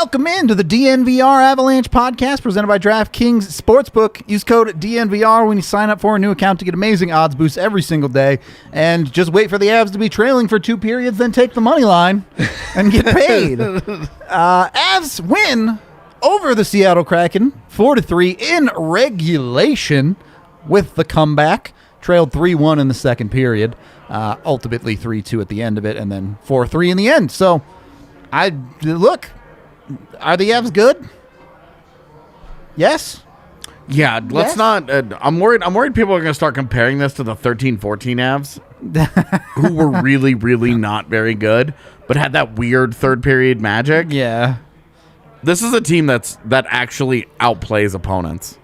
Welcome into the DNVR Avalanche podcast presented by DraftKings Sportsbook. Use code DNVR when you sign up for a new account to get amazing odds boosts every single day. And just wait for the Avs to be trailing for 2 periods, then take the money line and get paid. Avs win over the Seattle Kraken 4-3 in regulation with the comeback. Trailed 3-1 in the second period. Ultimately 3-2 at the end of it, and then 4-3 in the end. So, look, are the Avs good? Yes? Yeah, let's not. I'm worried people are going to start comparing this to the 13-14 Avs, who were really, really not very good, but had that weird third period magic. Yeah. This is a team that actually outplays opponents.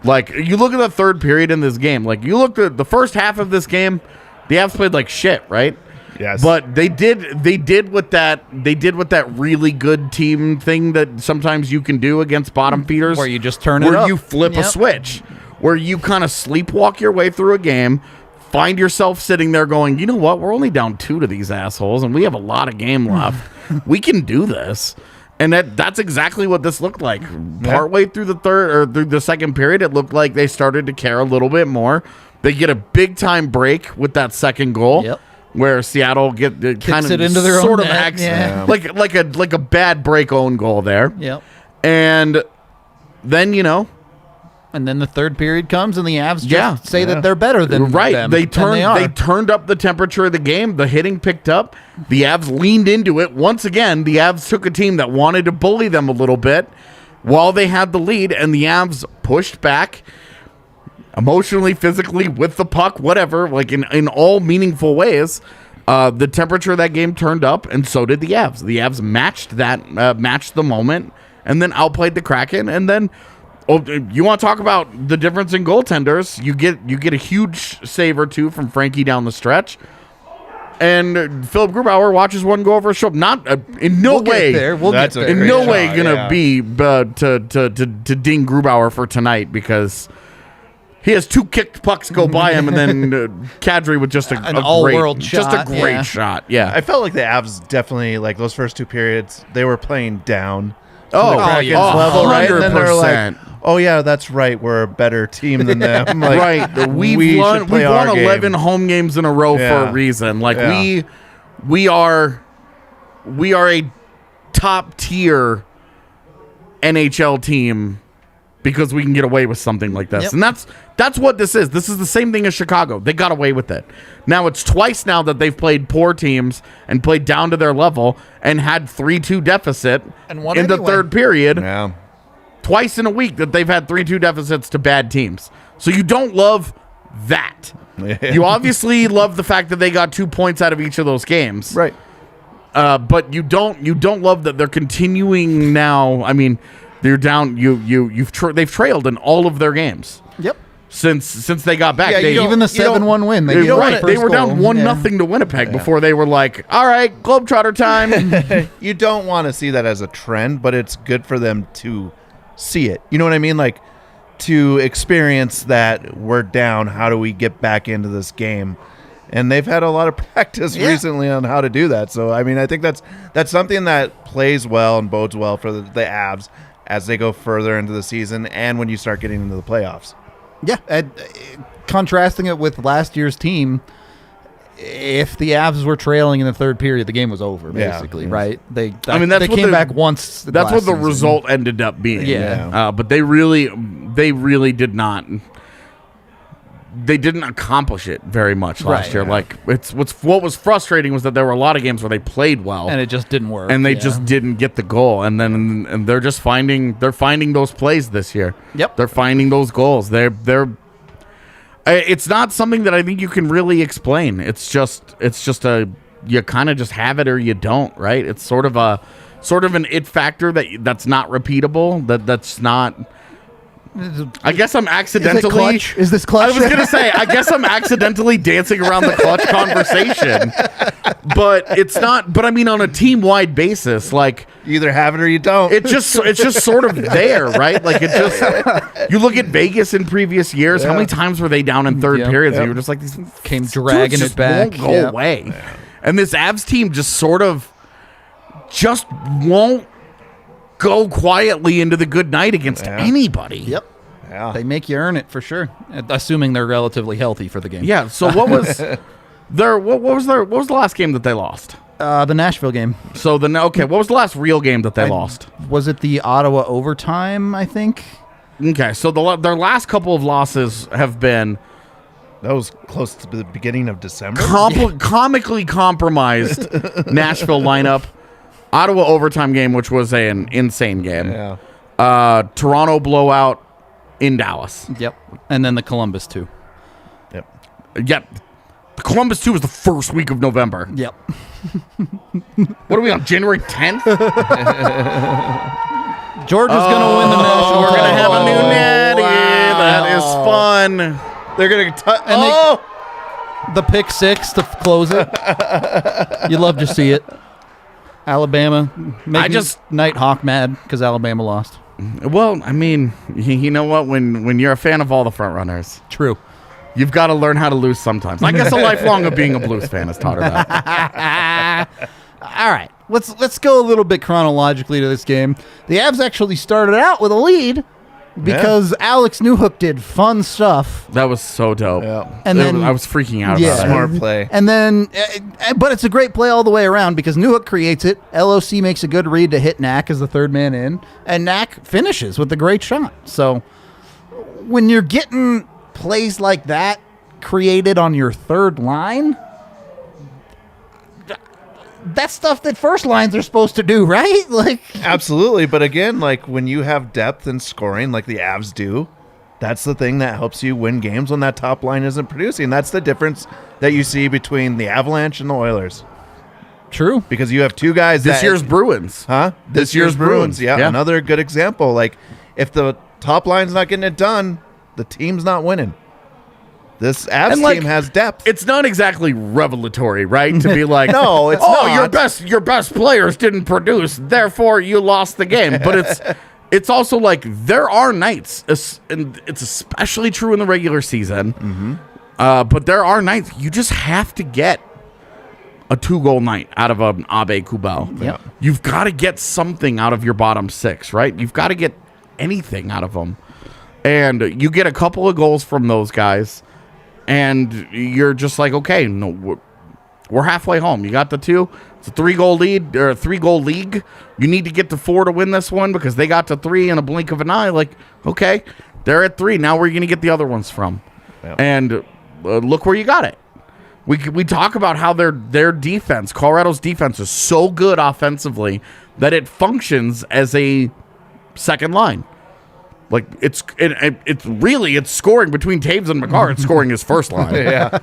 Like, you look at the third period in this game. Like, you look at the first half of this game, the Avs played like shit, right? Yes. But they did what that really good team thing that sometimes you can do against bottom feeders, Where you just turn it up. where you flip a switch, where you kind of sleepwalk your way through a game, find yourself sitting there going, you know what, we're only down 2 to these assholes, and we have a lot of game left. We can do this. And that's exactly what this looked like. Partway through the third or through the second period, it looked like they started to care a little bit more. They get a big time break with that second goal. Yep. Where Seattle kind of it into their sort own of net, acts yeah. like a bad break own goal there. Yep. And then And then the third period comes, and the Avs just say that they're better than them. They turned up the temperature of the game. The hitting picked up. The Avs leaned into it once again. The Avs took a team that wanted to bully them a little bit while they had the lead, and the Avs pushed back. Emotionally, physically, with the puck, whatever, like in all meaningful ways, the temperature of that game turned up, and so did the Avs. The Avs matched the moment, and then outplayed the Kraken. And then, you want to talk about the difference in goaltenders? You get a huge save or two from Frankie down the stretch, and Philip Grubauer watches one go over his shoulder. Not in no way. We'll get there. In no way gonna be to ding Grubauer for tonight, because he has 2 kicked pucks go by him, and then KADRI with just an all-world shot. Just a great shot. Yeah. I felt like the Avs definitely, like those first 2 periods, they were playing down to Oh, the Kraken's yeah. level, right? And then they're 100%. like, oh yeah, that's right, we're a better team than them. Like, Right. we won should play our 11 game. home games in a row for Yeah. a reason. Like Yeah. we are a top tier NHL team because we can get away with something like this. Yep. And that's what this is. This is the same thing as Chicago. They got away with it. Now it's twice now that they've played poor teams and played down to their level and had 3-2 deficit And won in the anyway. third period. Yeah. Twice in a week that they've had 3-2 deficits to bad teams. So you don't love that. You obviously love the fact that they got 2 points out of each of those games. Right. But you don't love that they're continuing now. I mean, they're down. They've trailed in all of their games. Yep. Since they got back. Yeah, even the 7-1 win. They were down 1-0 to Winnipeg before they were like, all right, Globetrotter time. You don't want to see that as a trend, but it's good for them to see it. You know what I mean? Like, to experience that we're down, how do we get back into this game? And they've had a lot of practice recently on how to do that. So, I mean, I think that's something that plays well and bodes well for the Avs as they go further into the season and when you start getting into the playoffs. Yeah. Contrasting it with last year's team, if the Avs were trailing in the third period, the game was over, basically, right? They came back once. That's what the result ended up being. Yeah. But they really did not. They didn't accomplish it very much last year. Yeah. Like, what was frustrating was that there were a lot of games where they played well and it just didn't work, and they just didn't get the goal. And they're just finding those plays this year. Yep, they're finding those goals. It's not something that I think you can really explain. It's just you kind of just have it or you don't, right? It's sort of an it factor that's not repeatable. That's not. I guess I'm accidentally. Is this clutch? I was gonna say. I guess I'm accidentally dancing around the clutch conversation, but it's not. But I mean, on a team-wide basis, like You either have it or you don't. it's just sort of there, right? Like it just. You look at Vegas in previous years. How many times were they down in third periods? And you were just like, these came dragging dudes it back. Won't go away, and this Avs team just sort of won't go quietly into the good night against anybody. Yep. Yeah. They make you earn it for sure, assuming they're relatively healthy for the game. Yeah. So what was what was the last game that they lost? The Nashville game. So what was the last real game that they lost? Was it the Ottawa overtime, I think? Okay, so their last couple of losses have been That was close to the beginning of December. comically compromised Nashville lineup. Ottawa overtime game, which was an insane game. Yeah. Toronto blowout in Dallas. Yep. And then the Columbus 2. Yep. The Columbus 2 was the first week of November. Yep. What are we on, January 10th? Georgia's going to win the national We're going to have a new title. natty. Wow. That is fun. They're going to The pick 6 to close it. You'd love to see it. Alabama. Nighthawk mad because Alabama lost. Well, I mean, you know what? When you're a fan of all the front runners, True. you've got to learn how to lose sometimes. I guess a lifelong of being a Blues fan has taught her that. All right. Let's go a little bit chronologically to this game. The Avs actually started out with a lead because Alex Newhook did fun stuff. That was so dope. Yeah. And then I was freaking out Yeah. about it. Smart play. And then, but it's a great play all the way around because Newhook creates it. LOC makes a good read to hit Knack as the third man in, and Knack finishes with a great shot. So when you're getting plays like that created on your third line, that's stuff that first lines are supposed to do, right? Like, Absolutely. But again, like when you have depth in scoring like the Avs do, that's the thing that helps you win games when that top line isn't producing. That's the difference that you see between the Avalanche and the Oilers. true. Because you have two guys This year's Bruins. Huh? This year's Bruins. Yeah, Yeah. another good example. Like, if the top line's not getting it done, the team's not winning. This Avs And, like, team has depth. It's not exactly revelatory, right? To be like, No, it's oh, not. your best players didn't produce, therefore you lost the game. But it's also like there are nights, and it's especially true in the regular season. But there are nights you just have to get a 2-goal night out of an Abel Kubel. Yep. You've got to get something out of your bottom six, right? You've got to get anything out of them. And you get a couple of goals from those guys, and you're just like, okay, no, we're halfway home. You got the 2. It's a 3-goal lead or a 3-goal league. You need to get to 4 to win this one because they got to 3 in a blink of an eye. Like, okay, they're at 3. Now where are you going to get the other ones from? Yep. And look where you got it. We talk about how their defense, Colorado's defense, is so good offensively that it functions as a second line. Like it's scoring between Taves and Makar. It's scoring his first line,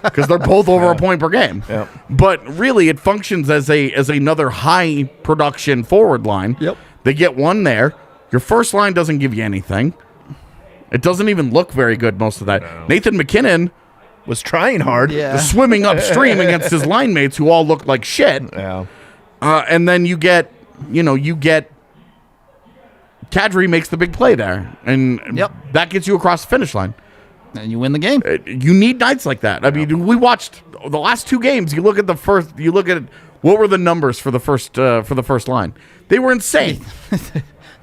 because they're both over a point per game. Yep. But really, it functions as another high production forward line. Yep. They get one there. Your first line doesn't give you anything. It doesn't even look very good most of that. No. Nathan McKinnon Was trying hard. Yeah. was swimming upstream against his line mates who all looked like shit. Yeah. And then you get KADRI makes the big play there, and that gets you across the finish line. And you win the game. You need nights like that. I mean, we watched the last 2 games. You look at what were the numbers for the first line? They were insane.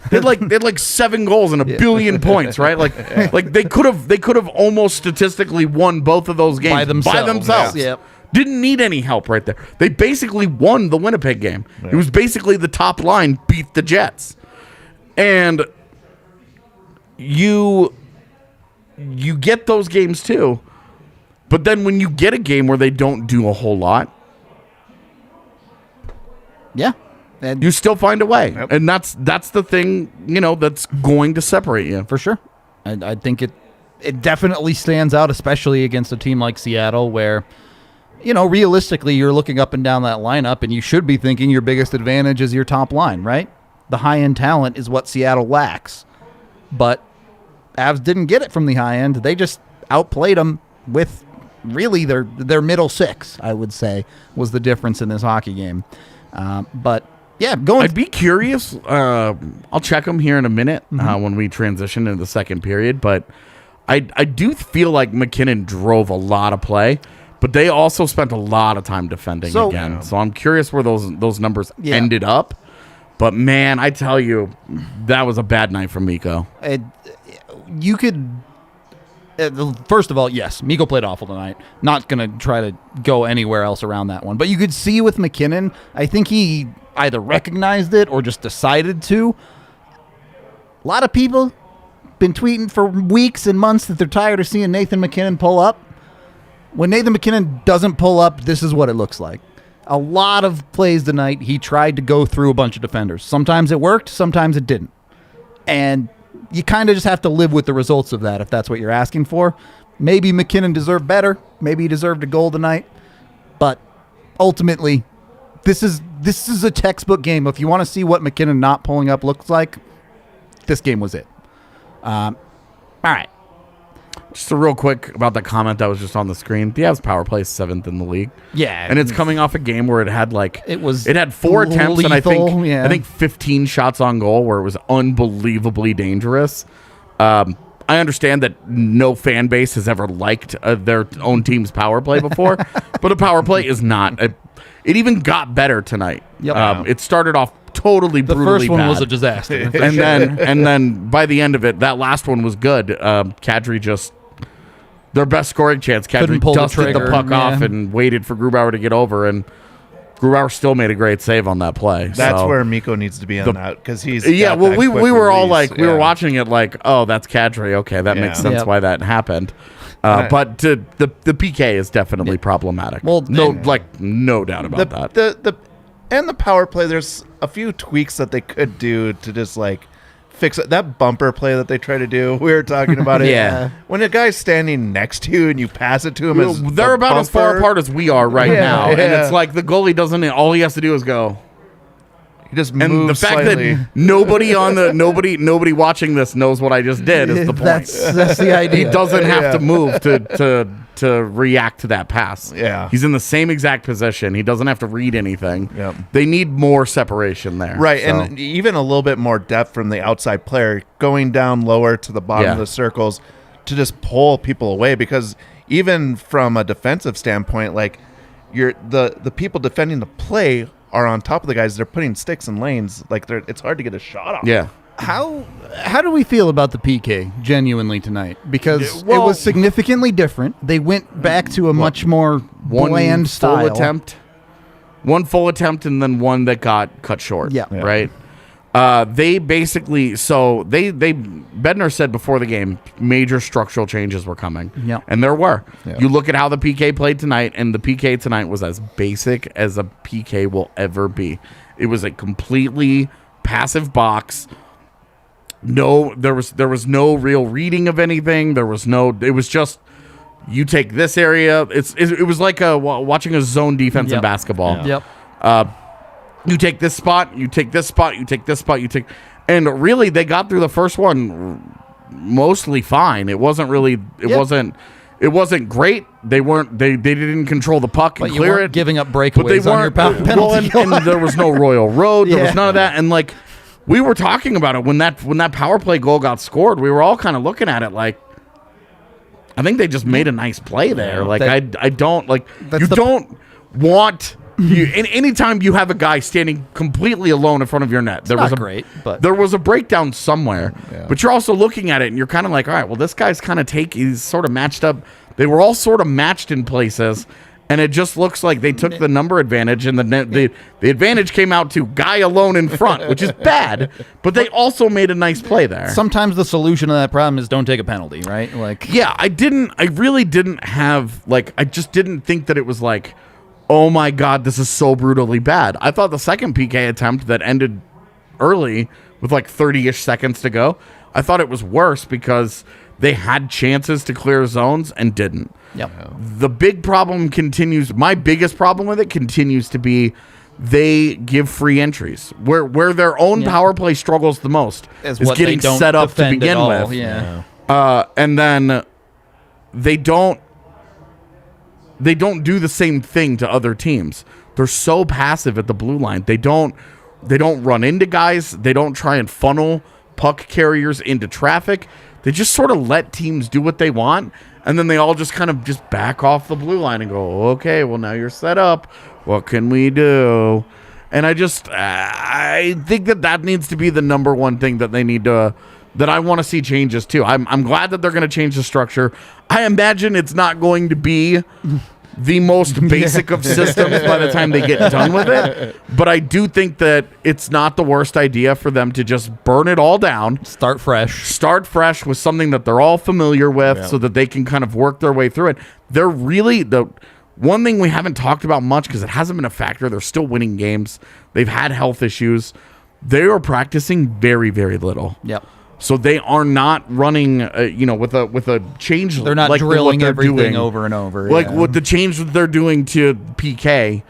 They had like 7 goals and a billion points, right? Like they could have almost statistically won both of those games By themselves. Yep. Didn't need any help right there. They basically won the Winnipeg game. It was basically the top line beat the Jets. And you get those games too. But then when you get a game where they don't do a whole lot, Yeah. And you still find a way. Yep. And that's the thing, that's going to separate you. for sure. I think it definitely stands out, especially against a team like Seattle where, realistically, you're looking up and down that lineup and you should be thinking your biggest advantage is your top line, right? The high-end talent is what Seattle lacks. But Avs didn't get it from the high end. They just outplayed them with really their middle 6, I would say, was the difference in this hockey game. But, yeah, I'd be curious. I'll check them here in a minute when we transition into the second period. But I do feel like McKinnon drove a lot of play, but they also spent a lot of time defending again. So I'm curious where those numbers ended up. But man, I tell you, that was a bad night for Mikko. You could. First of all, yes, Mikko played awful tonight. Not going to try to go anywhere else around that one. But you could see with MacKinnon, I think he either recognized it or just decided to. A lot of people been tweeting for weeks and months that they're tired of seeing Nathan MacKinnon pull up. When Nathan MacKinnon doesn't pull up, this is what it looks like. A lot of plays tonight, he tried to go through a bunch of defenders. Sometimes it worked, sometimes it didn't. And you kind of just have to live with the results of that if that's what you're asking for. Maybe MacKinnon deserved better. Maybe he deserved a goal tonight. But ultimately, this is a textbook game. If you want to see what MacKinnon not pulling up looks like, this game was it. All right. Just a real quick about the comment that was just on the screen. The Avs power play is 7th in the league. Yeah. And it's coming off a game where it had it had 4 attempts lethal, and I think 15 shots on goal where it was unbelievably dangerous. I understand that no fan base has ever liked their own team's power play before, but a power play is not. It even got better tonight. Yep. It started off totally the brutally first one bad. was a disaster. and then by the end of it, that last one was good. Kadri just their best scoring chance. Kadri dusted the puck off and waited for Grubauer to get over, and Grubauer still made a great save on that play. That's where Mikko needs to be on that because he's we were all like we Yeah. were watching it like, oh, that's Kadri. Okay, that makes sense why that happened. But the PK is definitely problematic. Well, no doubt about that. And the power play, there's a few tweaks that they could do to just like fix it. That bumper play that they try to do, we were talking about it. Yeah. When a guy's standing next to you and you pass it to him, they're about as far apart as we are right now, Yeah. and it's like the goalie doesn't. All he has to do is go. He just And moves the fact slightly. that nobody watching this knows what I just did is the point. That's the idea. He doesn't have to move to react to that pass. Yeah. He's in the same exact position. He doesn't have to read anything. Yep. They need more separation there. Right, So, and even a little bit more depth from the outside player, going down lower to the bottom of the circles to just pull people away. Because even from a defensive standpoint, like the people defending the play are on top of the guys. They're putting sticks in lanes. Like it's hard to get a shot off. yeah. How do we feel about the PK genuinely tonight? Because Well- it was significantly different. They went back to a much more bland style. One full attempt, and then one that got cut short. Yeah. Right. They basically Bednar said before the game major structural changes were coming. Yeah. And there were. Yeah. You look at how the PK played tonight, and the PK tonight was as basic as a PK will ever be. It was a completely passive box. No, there was no real reading of anything. It was just you take this area. It was like watching a zone defense in basketball. Yep. You take this spot, you take this spot, you take this spot, and really they got through the first one mostly fine. It wasn't really it wasn't great. They didn't control the puck and But you clear weren't it. giving up But they breakaways on your weren't penalty kill. and there was no Royal Road. There Yeah. was none of that. And like we were talking about it when that power play goal got scored. We were all kind of looking at it like, I think they just made a nice play there. Like I don't like you don't want. Anytime you have a guy standing completely alone in front of your net, there was a breakdown somewhere. Yeah. But you're also looking at it and you're kind of like, all right, well, this guy's kind of he's sort of matched up. They were all sort of matched in places, and it just looks like they took the number advantage, and the advantage came out to guy alone in front, which is bad. But they also made a nice play there. Sometimes the solution to that problem is don't take a penalty, right? Like, yeah, I really didn't have I just didn't think that it was like, oh my God, this is so brutally bad. I thought the second PK attempt that ended early with 30-ish seconds to go, I thought it was worse because they had chances to clear zones and didn't. yep. The big problem continues. My biggest problem with it continues to be they give free entries. Where their own power play struggles the most is getting set up to begin with. Yeah. And then they don't do the same thing to other teams. They're so passive at the blue line. They don't run into guys. They don't try and funnel puck carriers into traffic. They just sort of let teams do what they want, and then they all just kind of just back off the blue line and go, okay, well, now you're set up. What can we do? And I think that needs to be the number one thing that they need to, that I want to see changes to. I'm glad that they're going to change the structure. I imagine it's not going to be the most basic of systems by the time they get done with it. But I do think that it's not the worst idea for them to just burn it all down. Start fresh with something that they're all familiar with, so that they can kind of work their way through it. They're really the one thing we haven't talked about much because it hasn't been a factor. They're still winning games. They've had health issues. They are practicing very, very little. Yep. So they are not running, with a change. They're not like drilling everything doing, over and over. Like with the change that they're doing to PK,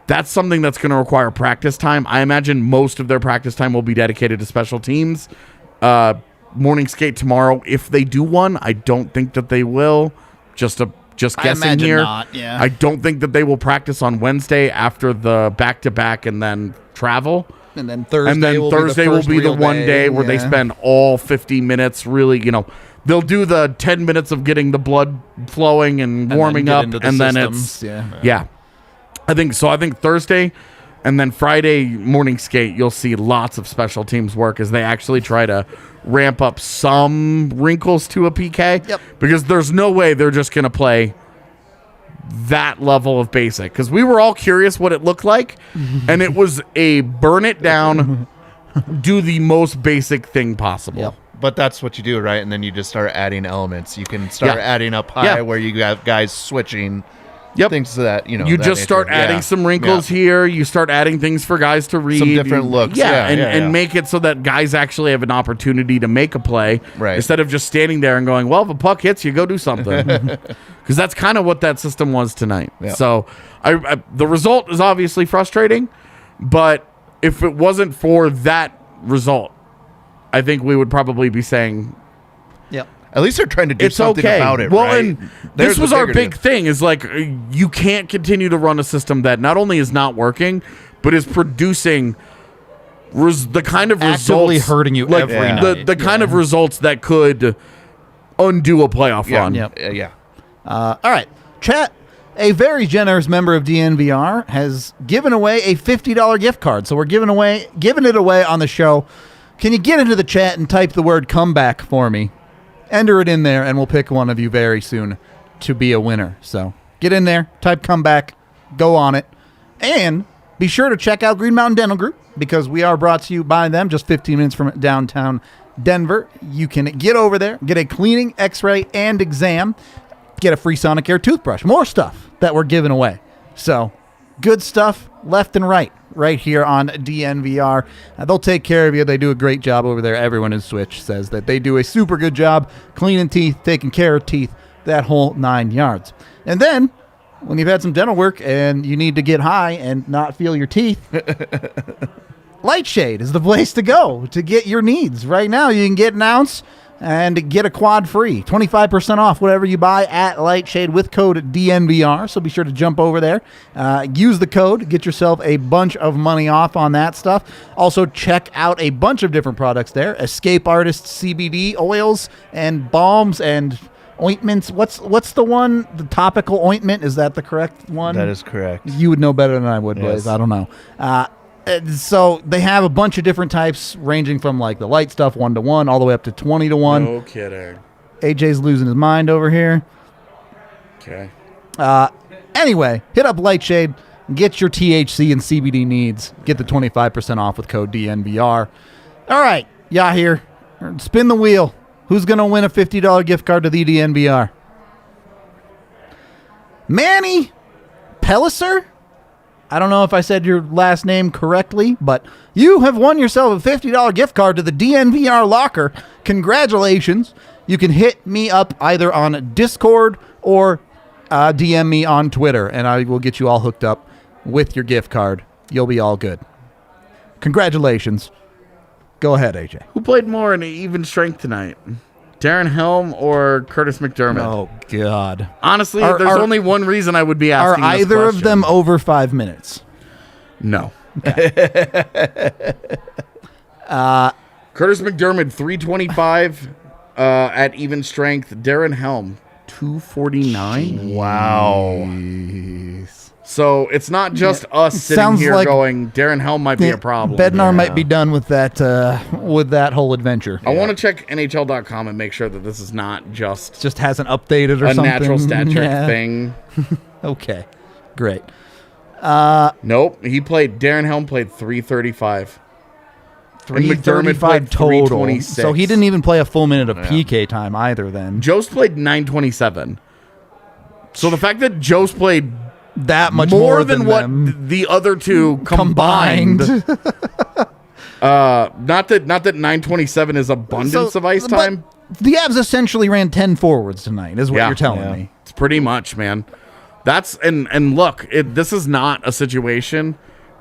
that's something that's going to require practice time. I imagine most of their practice time will be dedicated to special teams. Morning skate tomorrow. If they do one, I don't think that they will. Just guessing here. Not, yeah. I don't think that they will practice on Wednesday after the back-to-back and then travel. And then Thursday will be the one day where they spend all 50 minutes really, they'll do the 10 minutes of getting the blood flowing and warming up, and then it's I think Thursday and then Friday morning skate, you'll see lots of special teams work as they actually try to ramp up some wrinkles to a PK. Yep. Because there's no way they're just going to play that level of basic. Because we were all curious what it looked like, and it was a burn it down, do the most basic thing possible. Yep. But that's what you do, right? And then you just start adding elements. You can start adding up high where you have guys switching things to that, You that just nature. start adding some wrinkles here. You start adding things for guys to read. Some different looks. And make it so that guys actually have an opportunity to make a play. Right. Instead of just standing there and going, well, if a puck hits you, go do something. Because that's kind of what that system was tonight. Yeah. So the result is obviously frustrating, but if it wasn't for that result, I think we would probably be saying, at least they're trying to do something about it. Well, right? and this was our big thing is like, you can't continue to run a system that not only is not working, but is producing the kind of actively results hurting you every night. The kind of results that could undo a playoff run. All right, chat. A very generous member of DNVR has given away a $50 gift card. So we're giving it away on the show. Can you get into the chat and type the word comeback for me? Enter it in there, and we'll pick one of you very soon to be a winner. So get in there, type comeback, go on it. And be sure to check out Green Mountain Dental Group because we are brought to you by them just 15 minutes from downtown Denver. You can get over there, get a cleaning, x-ray, and exam, get a free Sonicare toothbrush. More stuff that we're giving away. So good stuff left and right here on DNVR. They'll take care of you. They do a great job over there. Everyone in Switch says that they do a super good job cleaning teeth, taking care of teeth, that whole 9 yards. And then when you've had some dental work and you need to get high and not feel your teeth, Lightshade is the place to go to get your needs. Right now you can get an ounce and get a quad free. 25% off whatever you buy at Lightshade with code DNVR. So be sure to jump over there. Use the code. Get yourself a bunch of money off on that stuff. Also, check out a bunch of different products there. Escape Artist CBD oils and balms and ointments. What's the one? The topical ointment? Is that the correct one? That is correct. You would know better than I would, Blais. Yes. I don't know. So they have a bunch of different types ranging from like the light stuff 1-to-1 all the way up to 20-to-1. No kidding. AJ's losing his mind over here. Okay. Anyway, hit up Lightshade, get your THC and CBD needs. Get the 25% off with code DNVR. All right, Yahir, spin the wheel. Who's going to win a $50 gift card to the DNVR? Manny Pelliser? I don't know if I said your last name correctly, but you have won yourself a $50 gift card to the DNVR locker. Congratulations. You can hit me up either on Discord or DM me on Twitter, and I will get you all hooked up with your gift card. You'll be all good. Congratulations. Go ahead, AJ. Who played more in even strength tonight? Darren Helm or Curtis McDermott? Oh, God. Honestly, there's only one reason I would be asking Are this either of question. them over 5 minutes? No. Curtis McDermott, 325 at even strength. Darren Helm, 249. Wow. So it's not just us sitting Sounds here like going, Darren Helm might be a problem. Bednar might be done with that whole adventure. I want to check NHL.com and make sure that this is not just Just hasn't updated or a something. natural stat trick Yeah. thing. Okay, great. Nope. Darren Helm played 335. And McDermott 335 played total. 326. So he didn't even play a full minute of PK time either then. Jost played 927. So the fact that Jost played That much more than what them the other two combined. Not that 927 is abundance of ice but time. The Avs essentially ran 10 forwards tonight, is what you're telling me. It's pretty much, man. That's and look, this is not a situation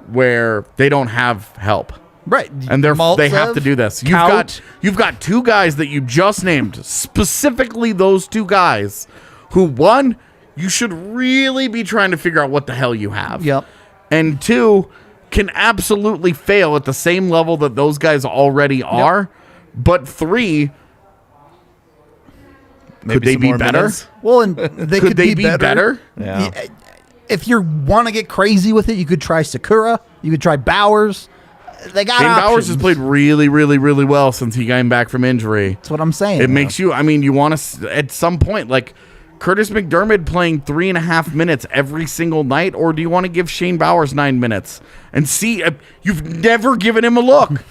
where they don't have help. Right. And they have Maltsev, to do this. Kaut. You've got two guys that you just named, specifically those two guys, who one, you should really be trying to figure out what the hell you have. Yep. And two, can absolutely fail at the same level that those guys already are. But three, could they be better? Minutes? Well, and they Could they be better? Yeah. If you want to get crazy with it, you could try Sakura. You could try Bowers. They got Shane Bowers options. has played really, really, really well since he came back from injury. That's what I'm saying. It makes you, you want to, at some point, like Curtis McDermott playing 3.5 minutes every single night, or do you want to give Shane Bowers 9 minutes and see? You've never given him a look.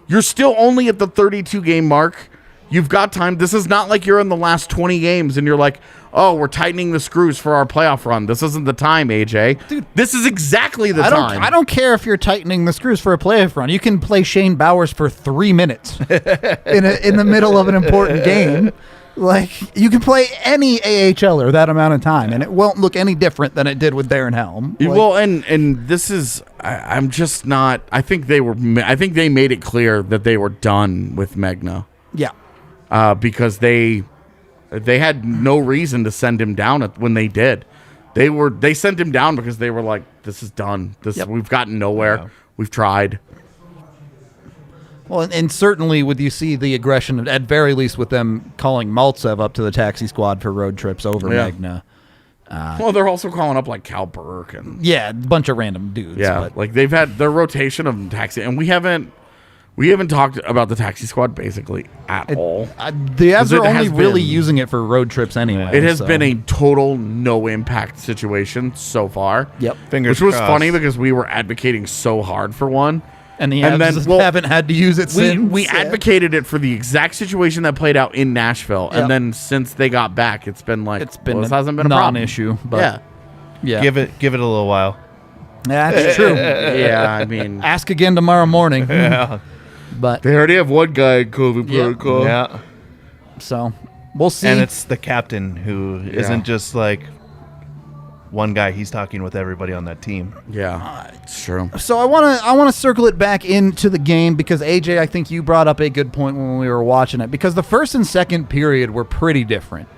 You're still only at the 32 game mark. You've got time. This is not like you're in the last 20 games and you're like, oh, we're tightening the screws for our playoff run. This isn't the time, AJ. Dude, this is exactly the time. I don't care if you're tightening the screws for a playoff run. You can play Shane Bowers for 3 minutes in the middle of an important game. Like, you can play any AHLer that amount of time, and it won't look any different than it did with Darren Helm. Like, well, and this is, I'm just not. I think they made it clear that they were done with Megna. Yeah. Because they had no reason to send him down when they did. They sent him down because they were like, this is done. We've gotten nowhere. Yeah. We've tried. Well, and certainly with you see the aggression, at very least with them calling Maltsev up to the taxi squad for road trips over Megna. Well, they're also calling up like Cal Burke and a bunch of random dudes. Yeah, like they've had their rotation of taxi, and we haven't talked about the taxi squad basically at all. The Avs are only really using it for road trips anyway. It has been a total no impact situation so far. Yep. Fingers Which was crossed. funny because we were advocating so hard for one. And the Avs haven't had to use it since. We advocated it for the exact situation that played out in Nashville. And then since they got back, it's been like, this hasn't been a non-issue. But yeah. Give it a little while. Yeah, that's true. Yeah, I mean. Ask again tomorrow morning. Yeah. But they already have one guy in COVID protocol. Yeah. So we'll see. And it's the captain who isn't just like one guy. He's talking with everybody on that team. Yeah, it's true. So I want to circle it back into the game because AJ, I think you brought up a good point when we were watching it, because the first and second period were pretty different.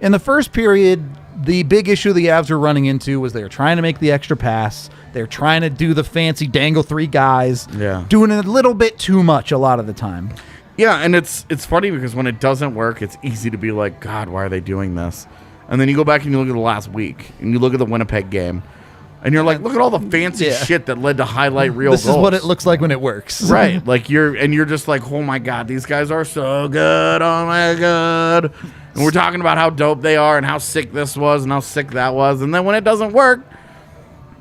In the first period, the big issue the Avs were running into was they were trying to make the extra pass. They were trying to do the fancy dangle three guys. Yeah. Doing it a little bit too much a lot of the time. Yeah, and it's funny because when it doesn't work, it's easy to be like, God, why are they doing this? And then you go back and you look at the last week, and you look at the Winnipeg game, and you're like, look at all the fancy shit that led to highlight reel goals. This is what it looks like when it works. Right. Like you're just like, oh my God, these guys are so good. Oh my God. And we're talking about how dope they are and how sick this was and how sick that was. And then when it doesn't work,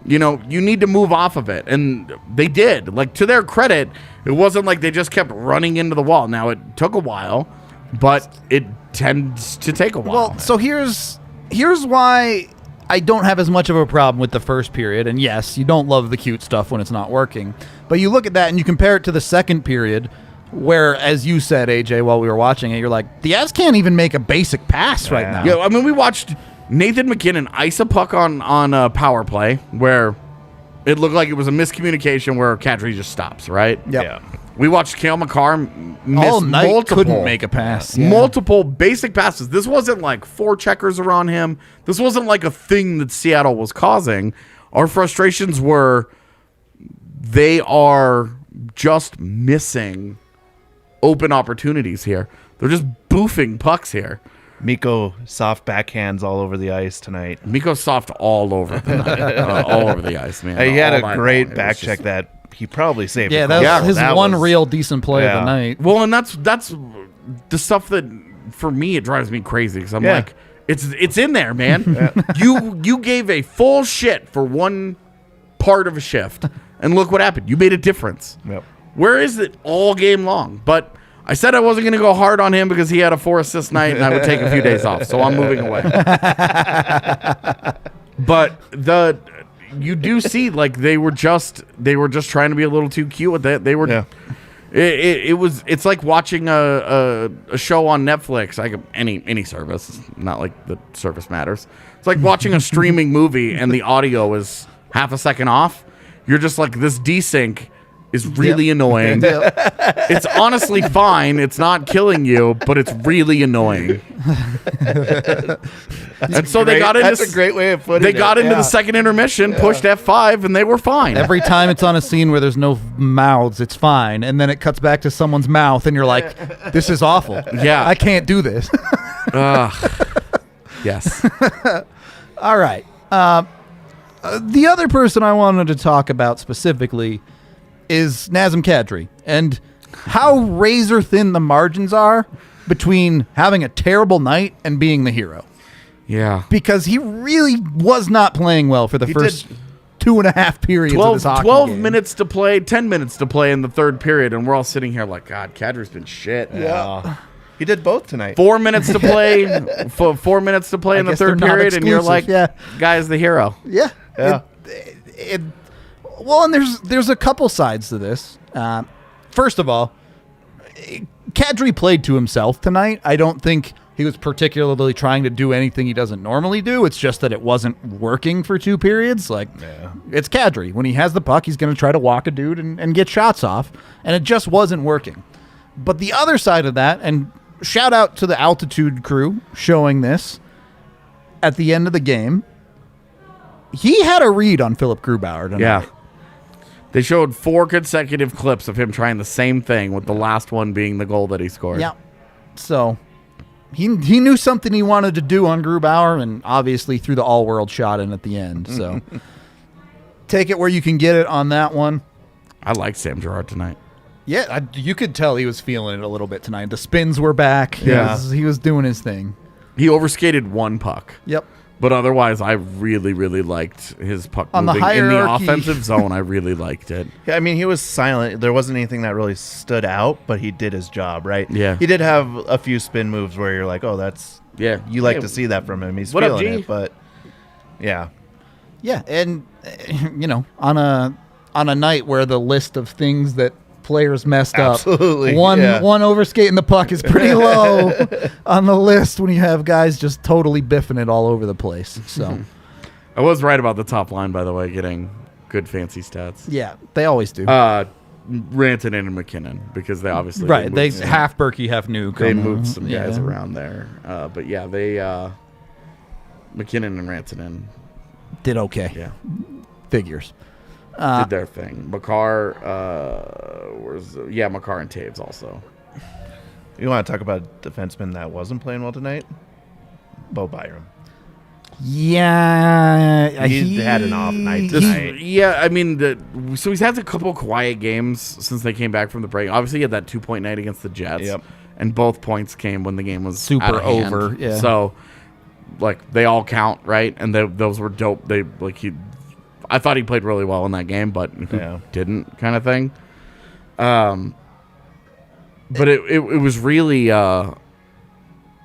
you need to move off of it. And they did. Like, to their credit, it wasn't like they just kept running into the wall. Now, it took a while, but it tends to take a while. Well, so here's why I don't have as much of a problem with the first period. And yes, you don't love the cute stuff when it's not working. But you look at that and you compare it to the second period, where, as you said, AJ, while we were watching it, you're like, the Avs can't even make a basic pass right now. Yeah, I mean, we watched Nathan McKinnon ice a puck on a power play where it looked like it was a miscommunication where KADRI just stops, right? Yep. Yeah. We watched Cale Makar miss all night, multiple, couldn't make a pass. Yeah. multiple basic passes. This wasn't like four checkers are on him. This wasn't like a thing that Seattle was causing. Our frustrations were they are just missing open opportunities here. They're just boofing pucks here. Miko soft backhands all over the ice tonight. Miko's soft all over the ice, man. He had All a night great long. back check that he probably saved. Yeah, a that goal. was his That one was- real decent play of Yeah. the night. Well, and that's the stuff that for me it drives me crazy because I'm Yeah. like, it's in there, man. You gave a full shit for one part of a shift, and look what happened. You made a difference. Yep. Where is it all game long? But I said I wasn't going to go hard on him because he had a 4-assist night, and I would take a few days off. So I'm moving away. But you do see like they were just trying to be a little too cute with it. They were. Yeah. It's like watching a show on Netflix, like any service, not like the service matters. It's like watching a streaming movie and the audio is half a second off. You're just like, this desync is really annoying. It's honestly fine. It's not killing you, but it's really annoying. And so they got into That's a great way of putting it. They got into the second intermission, pushed F5, and they were fine. Every time it's on a scene where there's no mouths, it's fine. And then it cuts back to someone's mouth, and you're like, this is awful. Yeah. I can't do this. Yes. All right. The other person I wanted to talk about specifically is NAZEM KADRI and how razor thin the margins are between having a terrible night and being the hero. Yeah. Because he really was not playing well for the first did. 2.5 periods of this hockey 12 game. minutes to play, 10 minutes to play in the third period, and we're all sitting here like, God, Kadri's been shit. Yeah. He did both tonight. 4 minutes to play, 4 minutes to play in the guess third they're not period, and you're like, exclusive, yeah. guy's the hero. Yeah. Yeah. Well, and there's a couple sides to this. First of all, KADRI played to himself tonight. I don't think he was particularly trying to do anything he doesn't normally do. It's just that it wasn't working for 2 periods. Like, it's KADRI. When he has the puck, he's going to try to walk a dude and get shots off, and it just wasn't working. But the other side of that, and shout out to the altitude crew showing this at the end of the game, he had a read on Philip Grubauer tonight. Yeah. They showed 4 consecutive clips of him trying the same thing, with the last one being the goal that he scored. Yeah. So he knew something he wanted to do on Grubauer, and obviously threw the all-world shot in at the end. So take it where you can get it on that one. I like Sam Girard tonight. Yeah, you could tell he was feeling it a little bit tonight. The spins were back. Yeah. He was doing his thing. He overskated 1 puck. Yep. But otherwise, I really, really liked his puck On the moving. In the hierarchy. offensive zone, I really liked it. Yeah, I mean, he was silent. There wasn't anything that really stood out, but he did his job, right? Yeah. He did have a few spin moves where you're like, oh, that's... Yeah. You like Yeah. to see that from him. He's What up, feeling G? it, but... Yeah. Yeah, and on a night where the list of things that players messed Absolutely, up, one yeah. overskating the puck is pretty low on the list when you have guys just totally biffing it all over the place. So I was right about the top line, by the way, getting good fancy stats. yeah, they always do. Rantanen and McKinnon, because they obviously Right, they moved half Berkey, half Nuke. They moved some guys around there. But yeah, they McKinnon and Rantanen, did okay. yeah, Figures. did their thing. Makar, Makar and Taves also. You want to talk about a defenseman that wasn't playing well tonight? BYRAM. Yeah, He had an off night tonight. Yeah, I mean, so he's had a couple quiet games since they came back from the break. Obviously, he had that 2-point night against the Jets. Yep. And both points came when the game was Super out of hand. over, yeah. So, like, they all count, right? And those were dope. I thought he played really well in that game, but Yeah. didn't, kind of thing. But it was really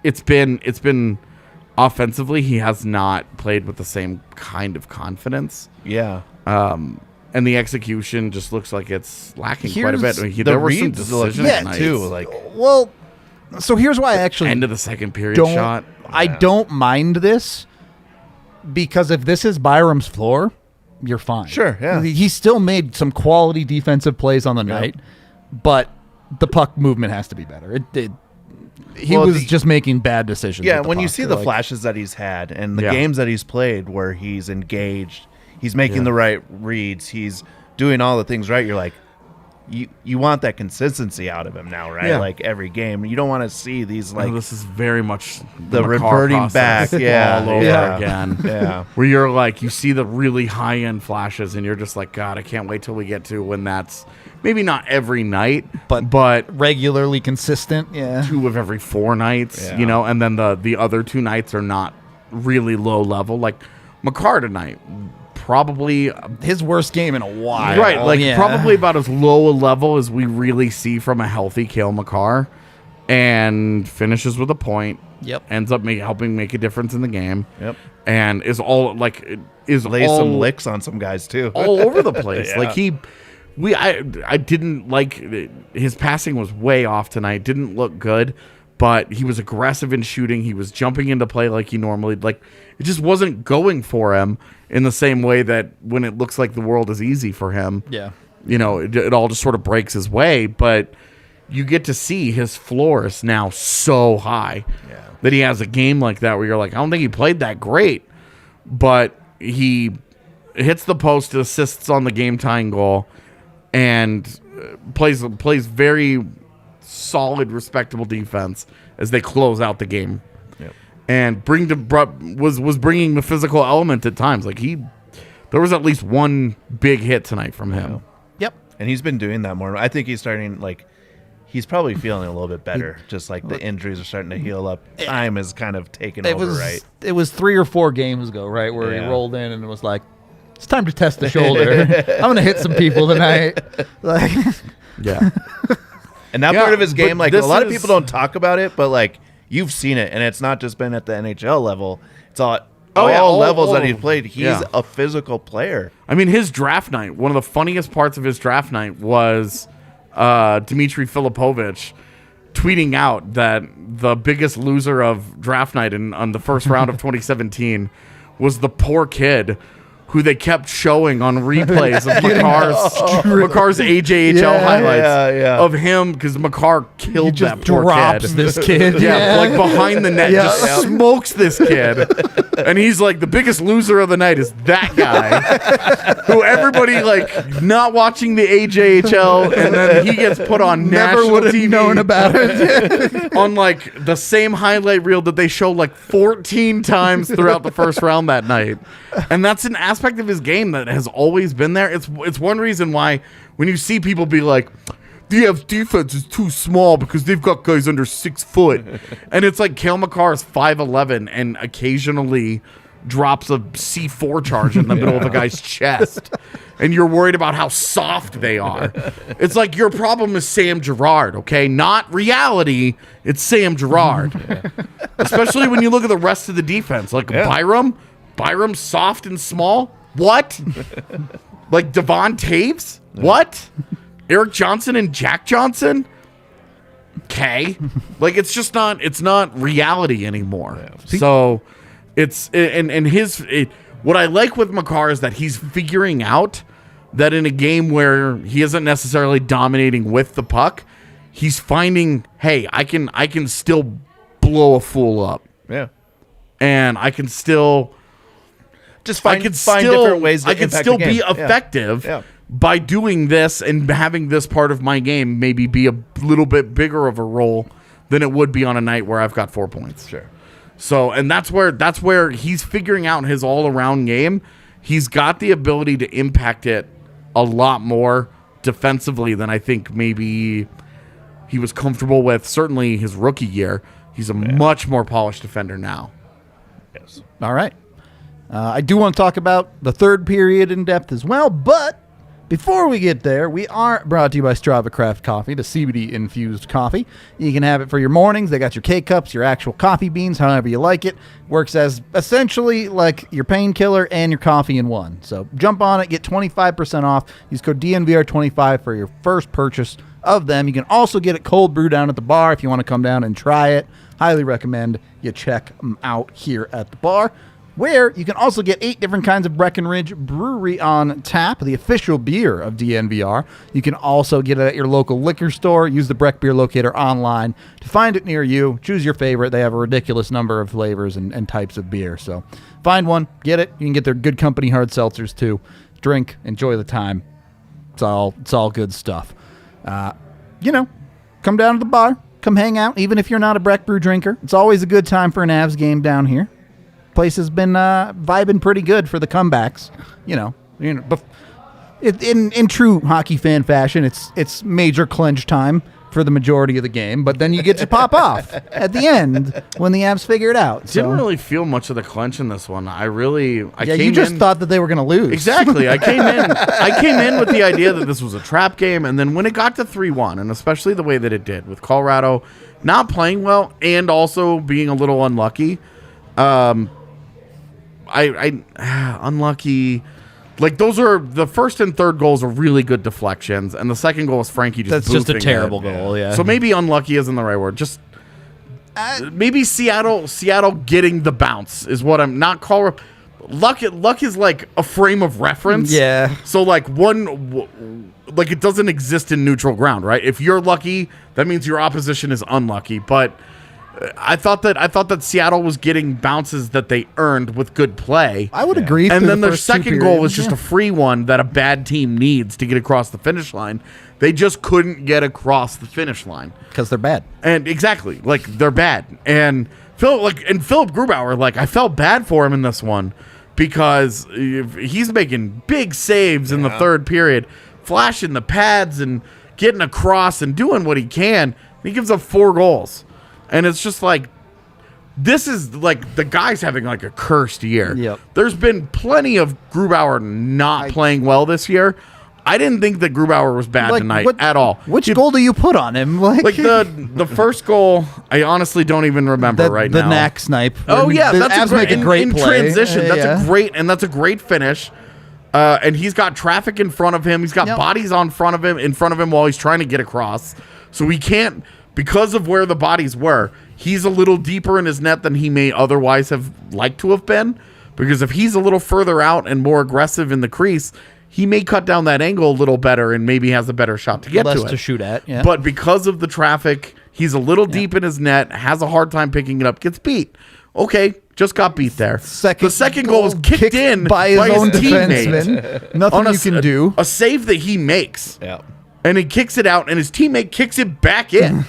it's been offensively, he has not played with the same kind of confidence. Yeah. And the execution just looks like it's lacking quite a Here's bit. The There were some reads look decisions yeah, nights. too. Like, well, so here's why I actually End of the second period don't shot. I don't mind this, because if this is Byram's floor, you're fine. Sure, yeah. He still made some quality defensive plays on the night, but the puck movement has to be better. He Well, was just making bad decisions. yeah, with the when you puck. see the flashes that he's had and the Yeah. games that he's played where he's engaged, he's making the right reads, he's doing all the things right, you're like, you want that consistency out of him now, right? Yeah. Like every game, you don't want to see these like this is very much the Makar reverting back, process all over yeah. again. Yeah. Where you're like, you see the really high end flashes, and you're just like, God, I can't wait till we get to when that's maybe not every night, but regularly consistent. Yeah. 2 of every 4 nights, Yeah. you know, and then the other 2 nights are not really low level. Like Makar tonight, probably His worst game in a while. right, like Yeah. probably about as low a level as we really see from a healthy Cale Makar, and finishes with a point. Yep. Ends up helping make a difference in the game. Yep. And is all like is Lay all, some licks on some guys too. all over the place. Yeah. Like I didn't like his passing was way off tonight. Didn't look good, but he was aggressive in shooting. He was jumping into play like he normally like. It just wasn't going for him in the same way that when it looks like the world is easy for him. Yeah. You know, it all just sort of breaks his way, but you get to see his floor is now so high that he has a game like that where you're like, I don't think he played that great, but he hits the post, assists on the game-tying goal, and plays very solid, respectable defense as they close out the game. Yep. And was bringing the physical element at times. Like there was at least one big hit tonight from him. Yep. And he's been doing that more. I think he's starting like he's probably feeling a little bit better. Just like the injuries are starting to heal up. Time is kind of taken over, right? It was 3 or 4 games ago, right, where Yeah. he rolled in and it was like, it's time to test the shoulder. I'm gonna hit some people tonight. Like, Yeah. And that Yeah, part of his but game, like a this lot of is- people don't talk about it, but like you've seen it, and it's not just been at the NHL level. It's all all levels that he's played. He's a physical player. I mean, his draft night, one of the funniest parts of his draft night was Dmitry Filipovich tweeting out that the biggest loser of draft night on the first round of 2017 was the poor kid who they kept showing on replays of Makar's AJHL highlights of him because Makar killed just that poor drops kid. this kid. Yeah, like behind the net, just smokes this kid. And he's like, the biggest loser of the night is that guy who everybody like not watching the AJHL, and then he gets put on Never national would have TV known about it. on like the same highlight reel that they show like 14 times throughout the first round that night. And that's an aspect of his game that has always been there. It's one reason why when you see people be like, the Avs defense is too small because they've got guys under 6 foot. And it's like Cale Makar is 5'11" and occasionally drops a C4 charge in the middle of a guy's chest. And you're worried about how soft they are. It's like your problem is Sam Girard, okay? Not reality. It's Sam Girard. Especially when you look at the rest of the defense. Like Byram's soft and small? What? Like Devon Taves? What? Eric Johnson and Jack Johnson? Okay. Like it's just not reality anymore. So what I like with Makar is that he's figuring out that in a game where he isn't necessarily dominating with the puck, he's finding, hey, I can still blow a fool up. Yeah. And I can still Just find different ways to I can impact still the game. be effective Yeah. by doing this and having this part of my game maybe be a little bit bigger of a role than it would be on a night where I've got 4 points. Sure. So, and that's where he's figuring out his all-around game. He's got the ability to impact it a lot more defensively than I think maybe he was comfortable with. Certainly his rookie year, he's a much more polished defender now. Yes. All right. I do want to talk about the third period in depth as well, but before we get there, we are brought to you by Strava Craft Coffee, the CBD-infused coffee. You can have it for your mornings. They got your K-Cups, your actual coffee beans, however you like it. Works as essentially like your painkiller and your coffee in one. So jump on it, get 25% off. Use code DNVR25 for your first purchase of them. You can also get it cold brew down at the bar if you want to come down and try it. Highly recommend you check them out here at the bar, where you can also get 8 different kinds of Breckenridge Brewery on tap, the official beer of DNVR. You can also get it at your local liquor store. Use the Breck Beer Locator online to find it near you. Choose your favorite. They have a ridiculous number of flavors and types of beer. So find one, get it. You can get their Good Company hard seltzers too. Drink, enjoy the time. It's all good stuff. Come down to the bar, come hang out, even if you're not a Breck Brew drinker. It's always a good time for an Avs game down here. Place has been vibing pretty good for the comebacks. In true hockey fan fashion, it's major clinch time for the majority of the game, but then you get to pop off at the end when the Avs figure it out. Didn't really feel much of the clench in this one. You just thought that they were going to lose. Exactly. I came in with the idea that this was a trap game, and then when it got to 3-1, and especially the way that it did with Colorado not playing well and also being a little unlucky, unlucky. Like, those are the first and third goals are really good deflections, and the second goal is Frankie just That's just a boofing terrible it. goal, yeah. So maybe unlucky isn't the right word. Just maybe Seattle getting the bounce is what I'm not calling. Luck is like a frame of reference. Yeah. So like it doesn't exist in neutral ground, right? If you're lucky, that means your opposition is unlucky. But I thought that Seattle was getting bounces that they earned with good play. I would agree. And then their first two second goal was periods, just a free one that a bad team needs to get across the finish line. They just couldn't get across the finish line because they're bad. And exactly, like, they're bad. And Philip Grubauer, like, I felt bad for him in this one because he's making big saves in the third period, flashing the pads and getting across and doing what he can. He gives up 4 goals. And it's just like, this is like the guy's having like a cursed year. Yep. There's been plenty of Grubauer not playing well this year. I didn't think that Grubauer was bad tonight at all. Which goal do you put on him? Like the first goal, I honestly don't even remember right now. The knack snipe. Oh yeah, the that's Avs make a great in play. transition. That's a great finish. And he's got traffic in front of him. He's got bodies in front of him while he's trying to get across. So he can't. Because of where the bodies were, he's a little deeper in his net than he may otherwise have liked to have been. Because if he's a little further out and more aggressive in the crease, he may cut down that angle a little better and maybe has a better shot to get Less to it. to shoot at, yeah. But because of the traffic, he's a little deep in his net, has a hard time picking it up, gets beat. Okay, just got beat there. The second goal was kicked in by his own teammate. defenseman. Nothing you can do. A save that he makes. Yeah. And he kicks it out, and his teammate kicks it back in.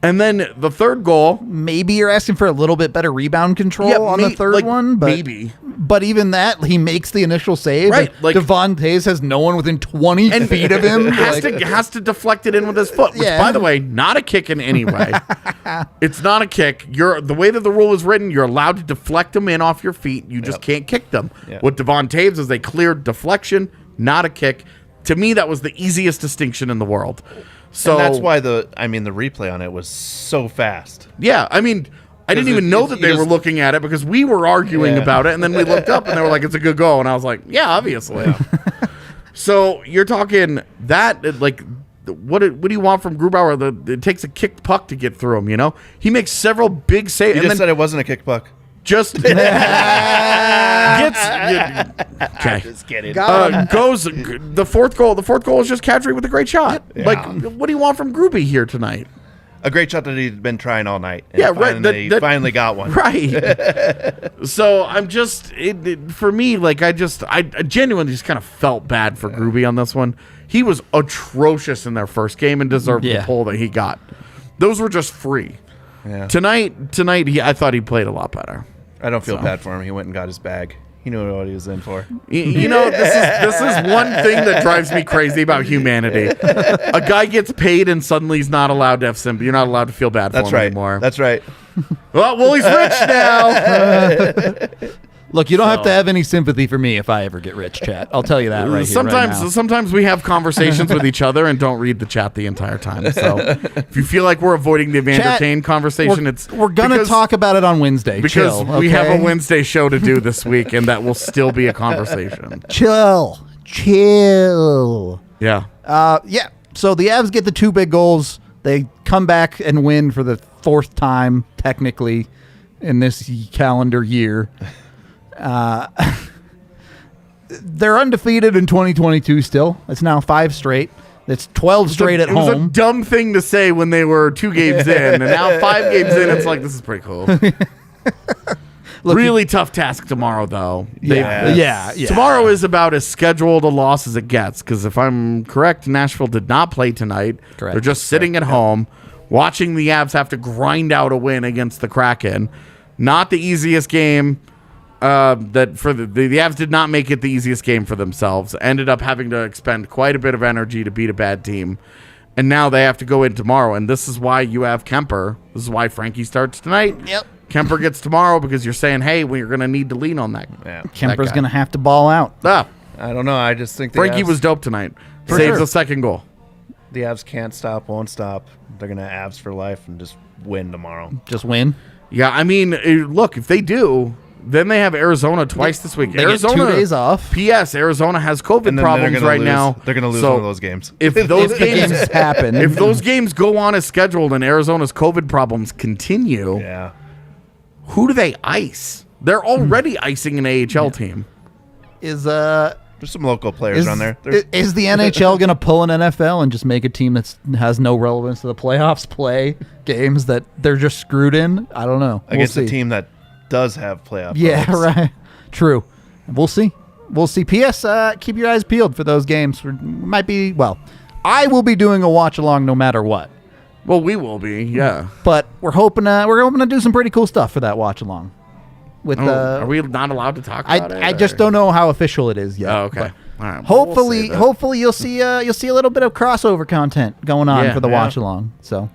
And then the third goal. Maybe you're asking for a little bit better rebound control on the third one. But, maybe. But even that, he makes the initial save. Right. Like, Devon Tays has no one within 20 feet of him. Has to deflect it in with his foot, which, by the way, not a kick in any way. It's not a kick. The way that the rule is written, you're allowed to deflect them in off your feet. You just can't kick them. Yep. What Devon Taves is a clear deflection, not a kick. To me, that was the easiest distinction in the world. So and that's why the replay on it was so fast. Yeah, I mean, I didn't even know that they were looking at it because we were arguing about it, and then we looked up and they were like, "It's a good goal," and I was like, "Yeah, obviously." Yeah. So you're talking that like, what do you want from Grubauer? It takes a kicked puck to get through him. You know, he makes several big saves. You just said it wasn't a kick puck. Just okay. Just kidding. Goes the fourth goal. The fourth goal is just KADRI with a great shot. Yeah. Like, what do you want from Gruby here tonight? A great shot that he'd been trying all night. And finally got one. Right. So I'm just for me, like I genuinely just kind of felt bad for Gruby on this one. He was atrocious in their first game and deserved the pull that he got. Those were just free. Yeah. Tonight, I thought he played a lot better. I don't feel bad for him. He went and got his bag. He knew what he was in for. You know, this is one thing that drives me crazy about humanity. A guy gets paid and suddenly he's not allowed to have sympathy. You're not allowed to feel bad for him anymore. That's right. Well, he's rich now. Look, you don't have to have any sympathy for me if I ever get rich, chat. I'll tell you that right here, right now. Sometimes we have conversations with each other and don't read the chat the entire time. So if you feel like we're avoiding the Evander Kane conversation, we're gonna talk about it on Wednesday. Because we have a Wednesday show to do this week, and that will still be a conversation. Chill. Yeah. Yeah. So the Avs get the 2 big goals. They come back and win for the 4th time, technically, in this calendar year. They're undefeated in 2022 still. It's now 5 straight. It's 12 straight at home. It was a dumb thing to say when they were 2 games in, and now 5 games in, it's like, this is pretty cool. Really tough task tomorrow, though. Yeah. Tomorrow is about as scheduled a loss as it gets, because if I'm correct, Nashville did not play tonight. Correct. They're just sitting at home, watching the Avs have to grind out a win against the Kraken. Not the easiest game. The Avs did not make it the easiest game for themselves. Ended up having to expend quite a bit of energy to beat a bad team. And now they have to go in tomorrow, and this is why you have Kemper. This is why Frankie starts tonight. Yep. Kemper gets tomorrow because you're saying, hey, we're going to need to lean on that. Yeah. Kemper's going to have to ball out. Ah, I don't know. I just think Frankie was dope tonight. For Saves sure. the second goal. the Avs can't stop, won't stop. They're gonna Avs for life and just win tomorrow. Just win. Yeah, I mean, look, if they do, then they have Arizona twice this week. They Arizona get 2 days off. P.S. Arizona has COVID And then problems right now. They're gonna lose So one of those games. If those games Games happen. if those games go on as scheduled and Arizona's COVID problems continue, Yeah. who do they ice? They're already icing an AHL team. Is There's some local players on there. There's, is the NHL going to pull an NFL and just make a team that has no relevance to the playoffs play games that they're just screwed in? I don't know. against we'll a see. team that does have playoff. Yeah, hopes. right. True. We'll see. We'll see. P.S. Keep your eyes peeled for those games. Might be, well, I will be doing a watch along no matter what. Well, we will be, yeah. But we're hoping to do some pretty cool stuff for that watch along. With Are we not allowed to talk about it? I just don't know how official it is yet. Oh, okay. but All right. Hopefully, you'll see a little bit of crossover content going on Yeah, for the yeah. watch along. So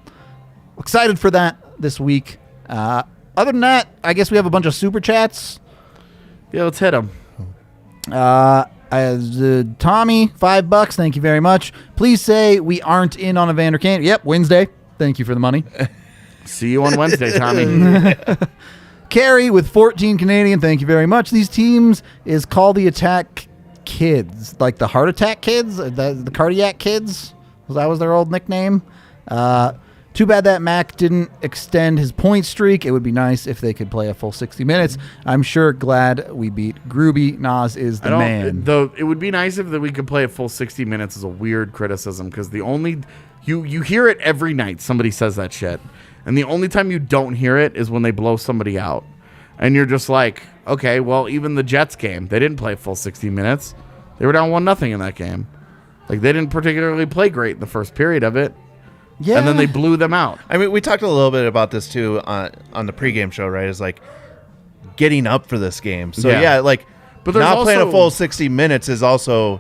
excited for that this week. Other than that, I guess we have a bunch of super chats. Yeah, let's hit them. Tommy, $5. Thank you very much. Please say we aren't in on Evander Kane. Yep, Wednesday. Thank you for the money. See you on Wednesday, Tommy. Carrie with 14 Canadian. Thank you very much. These teams is called the Attack Kids, like the Heart Attack Kids, the Cardiac Kids. That was their old nickname. Too bad that Mac didn't extend his point streak. It would be nice if they could play a full 60 minutes. I'm sure glad we beat Gruby. Nas is the man. Though it would be nice if we could play a full 60 minutes is a weird criticism because the only you hear it every night. Somebody says that shit. And the only time you don't hear it is when they blow somebody out. And you're just like, okay, well, even the Jets game, they didn't play full 60 minutes. They were down 1-0 in that game. Like, they didn't particularly play great in the first period of it. Yeah. And then they blew them out. I mean, we talked a little bit about this too on the pregame show, right? Is like getting up for this game. So Yeah. like, But there's not playing a also- full 60 minutes is also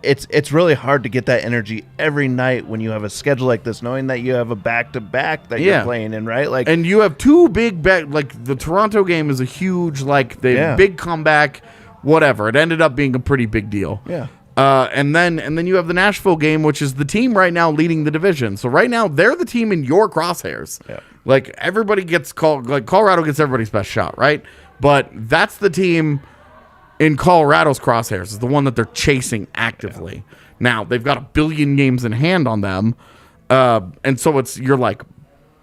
it's really hard to get that energy every night when you have a schedule like this, knowing that you have a back-to-back that Yeah. you're playing in, right? Like, And you have two big like the Toronto game is a huge big comeback, whatever. It ended up being a pretty big deal. yeah. And then you have the Nashville game, which is the team right now leading the division. So right now they're the team in your crosshairs. Yeah. Like everybody gets called, like Colorado gets everybody's best shot, right? But that's the team in Colorado's crosshairs, is the one that they're chasing actively. Yeah. Now they've got 1 billion games in hand on them, and so you're like,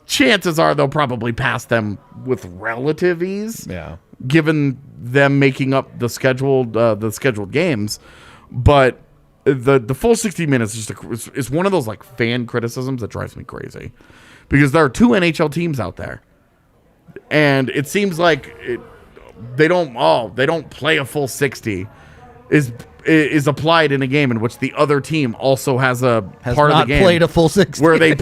chances are they'll probably pass them with relative ease. Yeah. Given them making up the scheduled games. But the full 60 minutes is one of those like fan criticisms that drives me crazy, because there are 2 NHL teams out there, and it seems like they don't play a full 60 is applied in a game in which the other team also has part of the not game played a full 60 where they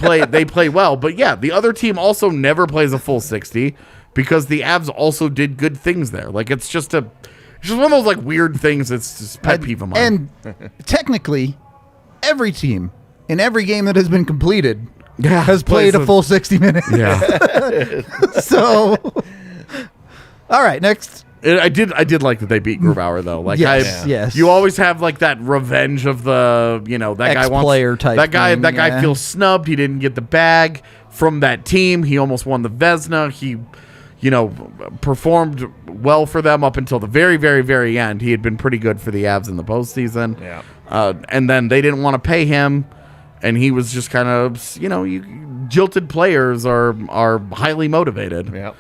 play well. But yeah, the other team also never plays a full 60 because the Avs also did good things there. Like it's just one of those like weird things. It's just pet peeve of mine. And technically, every team in every game that has been completed has plays played a full 60 minutes. Yeah, So, all right, next. I did like that they beat Grubauer though. Like Yes. you always have like that revenge of the that guy wants Ex-player type that guy thing, that guy yeah. feels snubbed. He didn't get the bag from that team. He almost won the Vezina. He performed well for them up until the very, very, very end. He had been pretty good for the Avs in the postseason. Yeah. And then they didn't want to pay him, and he was just kind of, jilted players are highly motivated. Yeah.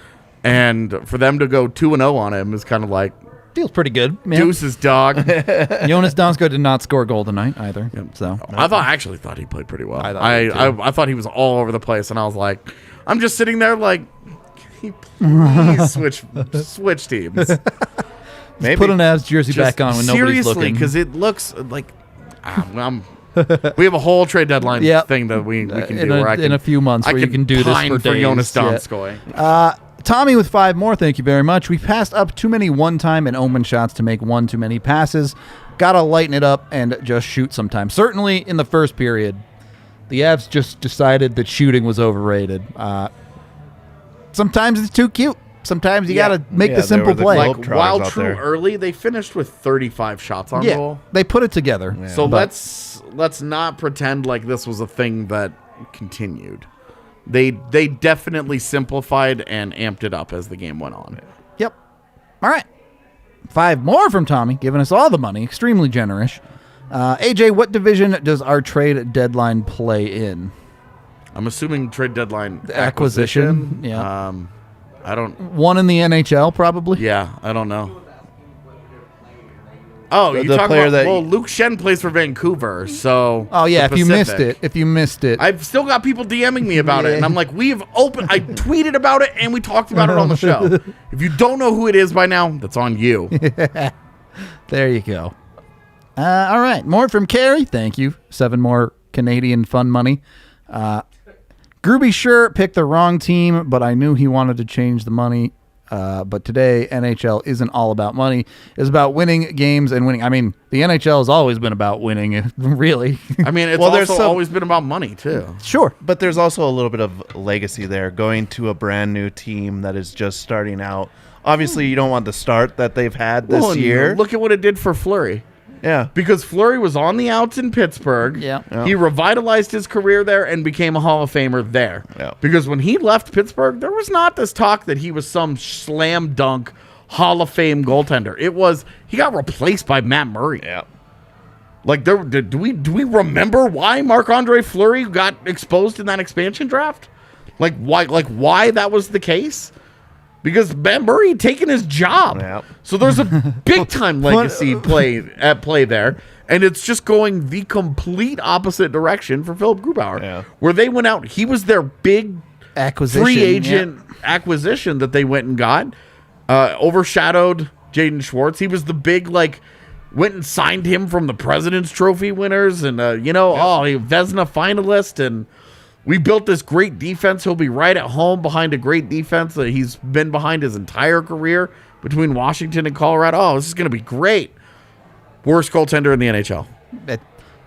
And for them to go 2-0 on him is kind of like, Feels pretty good, man. deuces, dog. Jonas Donsko did not score a goal tonight either. So I actually thought he played pretty well. I thought he did, too. I thought he was all over the place, and I was like, I'm just sitting there like, please switch teams. Maybe. Put an Avs jersey back on when nobody's seriously, looking. because it looks like we have a whole trade deadline thing that we can do where in a few months where you can do this for days. Jonas Donskoy. Tommy with 5 more. Thank you very much. We passed up too many one-time and omen shots to make one too many passes. Gotta lighten it up and just shoot sometimes. Certainly in the first period, the Avs just decided that shooting was overrated. Sometimes it's too cute. Sometimes you got to make the simple play. Like, while true early, they finished with 35 shots on goal. They put it together. Yeah. So let's not pretend like this was a thing that continued. They definitely simplified and amped it up as the game went on. Yep. All right. 5 more from Tommy, giving us all the money. Extremely generous. AJ, what division does our trade deadline play in? I'm assuming trade deadline acquisition. Yeah. I don't. One in the NHL, probably. Yeah, I don't know. Oh, you the talk player about. that Well, Luke Shen plays for Vancouver, so. Oh yeah, the if Pacific. you missed it, I've still got people DMing me about it, and I'm like, I tweeted about it, and we talked about it on the show. If you don't know who it is by now, that's on you. There you go. All right, more from Carrie. Thank you. 7 more Canadian fun money. Gruby sure picked the wrong team, but I knew he wanted to change the money. But today, NHL isn't all about money. It's about winning games and winning. I mean, the NHL has always been about winning, really. I mean, it's also always been about money, too. Sure. But there's also a little bit of legacy there, going to a brand new team that is just starting out. Obviously, you don't want the start that they've had this year. Look at what it did for Fleury. Yeah. Because Fleury was on the outs in Pittsburgh. Yeah. He revitalized his career there and became a Hall of Famer there. Yeah. Because when he left Pittsburgh, there was not this talk that he was some slam dunk Hall of Fame goaltender. It was he got replaced by Matt Murray. Yeah. Like do we remember why Marc-Andre Fleury got exposed in that expansion draft? Like why that was the case? Because Matt Murray had taken his job. Yep. So there's a big-time legacy play there. And it's just going the complete opposite direction for Philip Grubauer. Yeah. Where they went out. He was their big Acquisition. free agent acquisition that they went and got. Overshadowed Jaden Schwartz. He was the big, went and signed him from the President's Trophy winners. And, Vezina finalist. And we built this great defense. He'll be right at home behind a great defense that he's been behind his entire career between Washington and Colorado. Oh, this is going to be great. Worst goaltender in the NHL.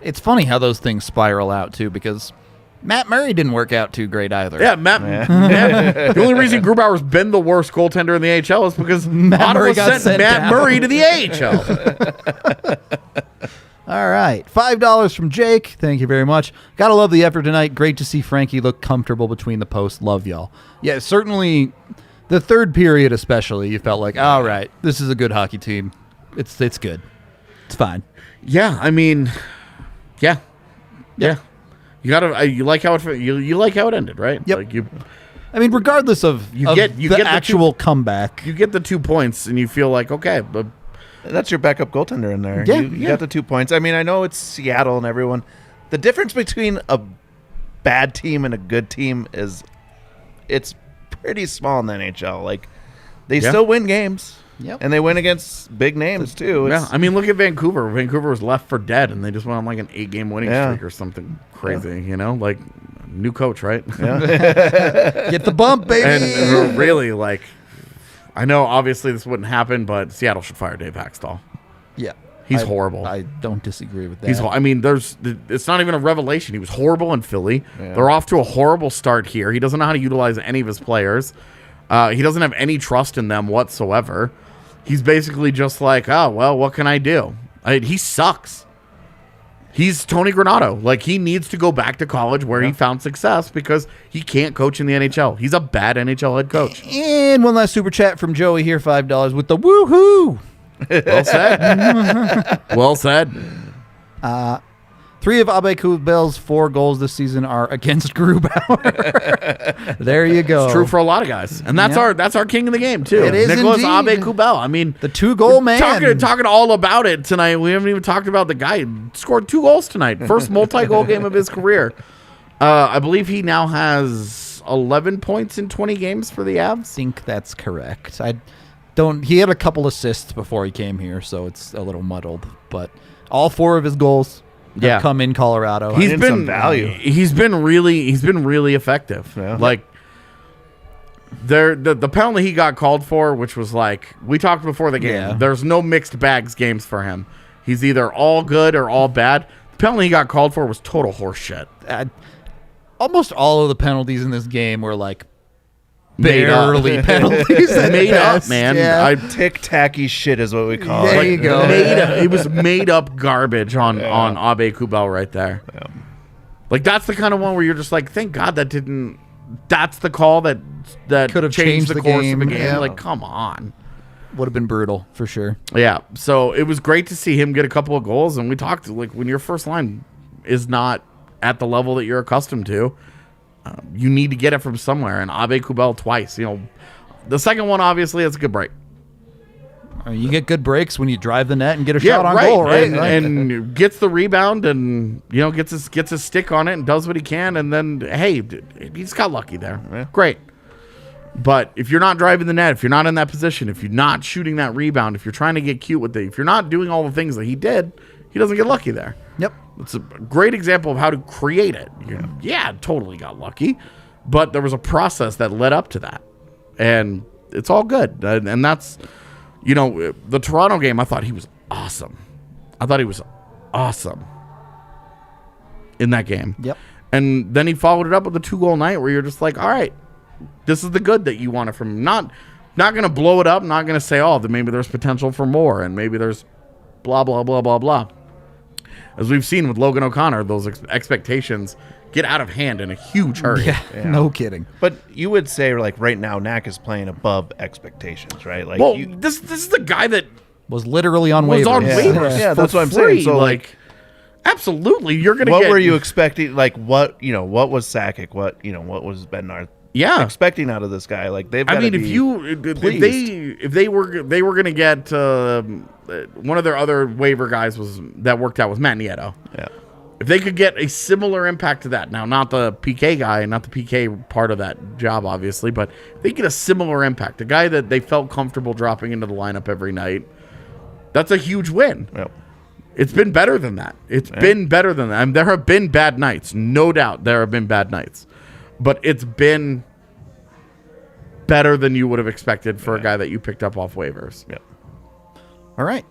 It's funny how those things spiral out, too, because Matt Murray didn't work out too great either. Yeah, Matt. The only reason Grubauer's been the worst goaltender in the AHL is because Ottawa sent Matt Murray to the AHL. All right. $5 from Jake. Thank you very much. Gotta love the effort tonight. Great to see Frankie look comfortable between the posts. Love y'all. Yeah, certainly the third period especially, you felt like, all right, this is a good hockey team. It's good. It's fine. Yeah, I mean, yeah. You gotta you like how it ended, right? Yep. I mean, regardless of the actual comeback. You get the 2 points and you feel like, okay, but that's your backup goaltender in there. Yeah, you got the 2 points. I mean, I know it's Seattle and everyone. The difference between a bad team and a good team it's pretty small in the NHL. They still win games. Yep. And they win against big names, too. I mean, look at Vancouver. Vancouver was left for dead, and they just went on an 8-game winning streak or something crazy, new coach, right? Yeah. Get the bump, baby. And really, I know obviously this wouldn't happen, but Seattle should fire Dave Haxtell. Yeah. He's horrible. I don't disagree with that. I mean, it's not even a revelation. He was horrible in Philly. Yeah. They're off to a horrible start here. He doesn't know how to utilize any of his players. He doesn't have any trust in them whatsoever. He's basically just like, oh, well, what can I do? He sucks. He's Tony Granato. He needs to go back to college where he found success because he can't coach in the NHL. He's a bad NHL head coach. And one last super chat from Joey here, $5 with the woohoo. Well said. Well said. 3 of Abel Kubel's 4 goals this season are against Grubauer. There you go. It's true for a lot of guys, and that's our king of the game too. It is Nicolas indeed. Abel Kubel. I mean, the 2-goal man. Talking all about it tonight. We haven't even talked about the guy who scored 2 goals tonight. First multi-goal game of his career. I believe he now has 11 points in 20 games for the Avs. I think that's correct. He had a couple assists before he came here, so it's a little muddled. But all 4 of his goals have come in Colorado. He's been some value. He's been really effective. Yeah. Like the penalty he got called for, which was like we talked before the game. Yeah. There's no mixed bags games for him. He's either all good or all bad. The penalty he got called for was total horseshit. Almost all of the penalties in this game were like Made up. barely penalties. at Made up, best. man. Yeah. Tick-tacky shit is what we call There it. you go. It was made up garbage on Abel Kubel right there. Yeah. Like that's the kind of one where you're just like, thank God that didn't. That's the call that Could have changed the course game. of the game. Yeah. Like, come on. Would have been brutal for sure. Yeah. So it was great to see him get a couple of goals, and we talked like when your first line is not at the level that you're accustomed to, you need to get it from somewhere. And Abel Kubel twice. You know, the second one obviously it's a good break. You get good breaks when you drive the net and get a shot on goal, right? And gets the rebound and gets his stick on it and does what he can, and then he just got lucky there. Yeah. Great. But if you're not driving the net, if you're not in that position, if you're not shooting that rebound, if you're trying to get cute with it, if you're not doing all the things that he did, he doesn't get lucky there. Yep. It's a great example of how to create it. Yeah, totally got lucky, but there was a process that led up to that, and it's all good. And that's. The Toronto game, I thought he was awesome. In that game. Yep. And then he followed it up with a 2-goal night where you're just like, all right, this is the good that you wanted from him. Not going to blow it up, not going to say, oh, that maybe there's potential for more, and maybe there's blah, blah, blah, blah, blah. As we've seen with Logan O'Connor, those expectations get out of hand in a huge hurry. Yeah. No kidding. But you would say, like, right now, Knack is playing above expectations, right? Like, Well, this is the guy that Was literally on was waivers. on waivers. Yeah, for that's what I'm free. saying. So, like, absolutely, you're gonna what get. were you expecting? Like, what was Sakic? What was Bednar? Yeah. Expecting out of this guy? Like, they've. I mean, pleased. if they were gonna get one of their other waiver guys that worked out was Matt Nieto. Yeah. If they could get a similar impact to that, now not the PK guy, not the PK part of that job, obviously, but if they get a similar impact, a guy that they felt comfortable dropping into the lineup every night, that's a huge win. Yep. It's been better than that. It's been better than that. I mean, there have been bad nights, no doubt. There have been bad nights, but it's been better than you would have expected for a guy that you picked up off waivers. Yep. All right.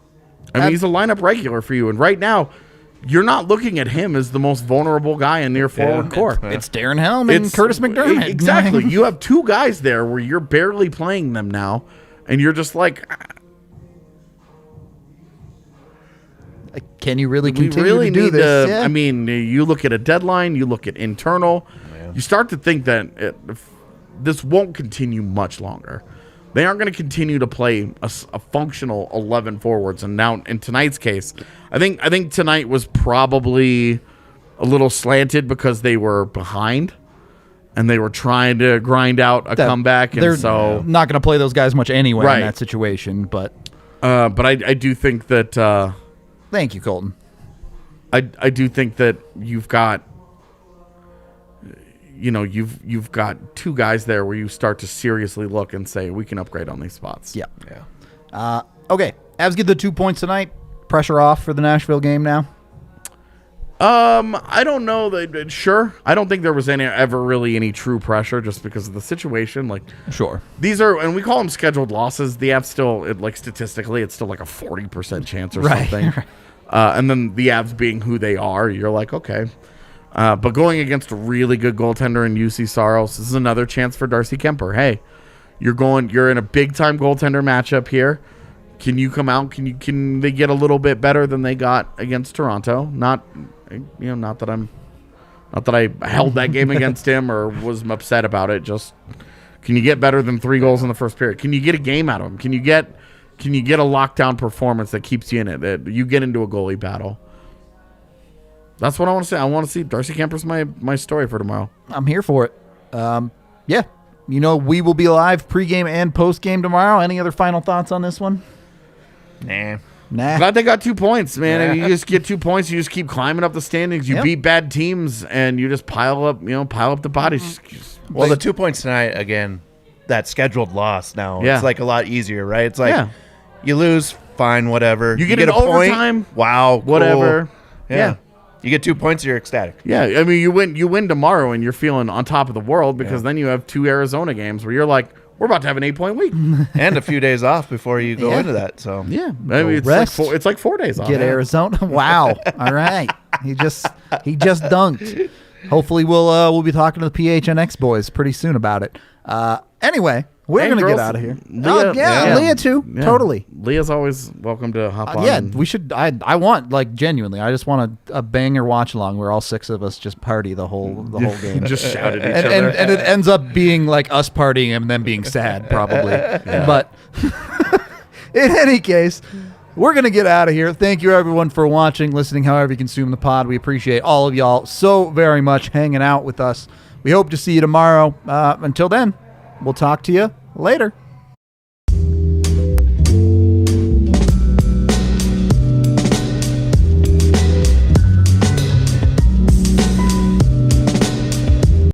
I mean, he's a lineup regular for you, and right now, you're not looking at him as the most vulnerable guy in near forward core. It's Darren Helm and Curtis McDermott. Exactly. You have two guys there where you're barely playing them now, and you're just like, can you really we continue really to do need this? to. Yeah. I mean, you look at a deadline, you look at internal, you start to think that this won't continue much longer. They aren't going to continue to play a functional 11 forwards. And now in tonight's case, I think tonight was probably a little slanted because they were behind and they were trying to grind out a comeback. And they're so not going to play those guys much anyway Right. in that situation. But I do think that thank you, Colton. I do think that you've got you've got two guys there where you start to seriously look and say we can upgrade on these spots. Yeah. Okay. Avs get the 2 points tonight. Pressure off for the Nashville game now. I don't know that. Sure, I don't think there was ever really any true pressure just because of the situation. Like, Sure. these are, and we call them scheduled losses. The Avs still, statistically, it's still like a 40% chance or something. And then the Avs being who they are, you're like, okay. But going against a really good goaltender in UC Saros, this is another chance for Darcy Kemper. Hey, you're in a big time goaltender matchup here. Can you come out? Can they get a little bit better than they got against Toronto? Not that I held that game against him or was upset about it. Just, can you get better than 3 goals in the first period? Can you get a game out of him? Can you get a lockdown performance that keeps you in it? That you get into a goalie battle. That's what I want to say. I want to see Darcy Kemper's my story for tomorrow. I'm here for it. Yeah. We will be live pregame and postgame tomorrow. Any other final thoughts on this one? Nah. Nah. Glad they got 2 points, man. Yeah. And you just get 2 points. You just keep climbing up the standings. You Yep. beat bad teams, and you just pile up the bodies. Well, the 2 points tonight, again, that scheduled loss now. Yeah. It's like a lot easier, right? It's like Yeah. you lose, fine, whatever. You get a an point, overtime, wow, cool. whatever. Yeah. You get 2 points, you're ecstatic. Yeah, I mean, you win tomorrow, and you're feeling on top of the world because then you have 2 Arizona games where you're like, we're about to have an 8-point week. And a few days off before you go Yeah. into that. So Yeah, I mean, rest. it's like 4 days off. Get Arizona. Wow. All right. He just dunked. Hopefully we'll be talking to the PHNX boys pretty soon about it. Anyway, we're And going to get girls, out of here. Leah- yeah, Leah too. Yeah. Totally. Leah's always welcome to hop on. Yeah, and- we should. I want, like, genuinely, I just want a banger watch along where all 6 of us just party the whole game. just shout at each and, other. and it ends up being like us partying and then being sad, probably. But in any case, we're going to get out of here. Thank you, everyone, for watching, listening, however you consume the pod. We appreciate all of y'all so very much hanging out with us. We hope to see you tomorrow. Until then, we'll talk to you later.